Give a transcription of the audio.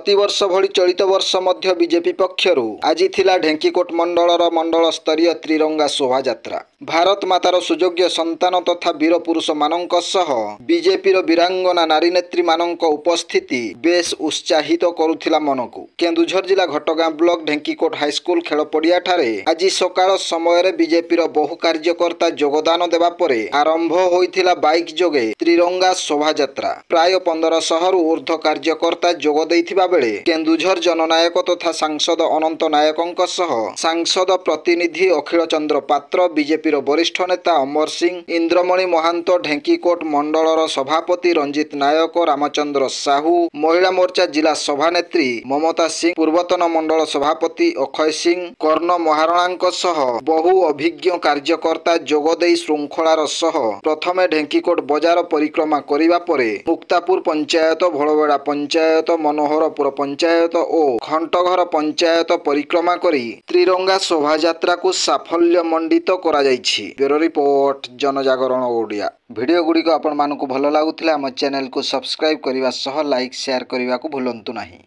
प्रतिवर्ष भली चलित वर्ष मध्य बीजेपी पक्षरु आज थिला ढेंकीकोट मंडलर मंडल स्तरीय त्रिरंगा शोभायात्रा। भारत मातार सुयोग्य संतान तथा वीर पुरुष मानक सह बीजेपीर वीरांगना नारी नेत्री मानक उपस्थिति बेस उत्साहित करुथिला मनकु। केन्दुझर जिला घटगां ब्लॉक ढेंकीकोट हाईस्कूल खेल पड़िया ठारे आज सकाळ समय बीजेपीर बहु कार्यकर्ता योगदान देवा परे आरंभ होइथिला बाइक जोगे त्रिरंगा शोभायात्रा। प्राय 1500 रु ऊर्ध्व कार्यकर्ता जोग दैथिबा बेले केन्दुझर जननायक तथा सांसद अनंत नायकंक सह सांसद प्रतिनिधि अखिल चंद्र पात्र, बीजेपीर वरिष्ठ नेता अमर सिंह, इंद्रमणि महांत, ढेंकीकोट मंडलर सभापति रंजित नायक, रामचंद्र साहू, महिला मोर्चा जिला सभानेत्री ममता सिंह, पूर्वतन मंडल सभापति अक्षय सिंह, कर्ण महारणांक सह बहु अभिज्ञ कार्यकर्ता जोगदेई श्रृंखलार सह प्रथमे ढेंकीकोट बजार परिक्रमा करिबा परे मुक्तापुर पंचायत, भोलबेड़ा पंचायत, मनोहरपुर पंचायत और खंटघर पंचायत परिक्रमा करी त्रिरंगा शोभायात्रा को साफल्य मंडित करा जायछि। ब्यूरो रिपोर्ट, जनजागरण ओडिया। वीडियो गुड़िक आपण मानकु भल लागुथिला आम चैनल को सब्सक्राइब करिवा सह लाइक शेयर करिवा को भूलंतु नाही।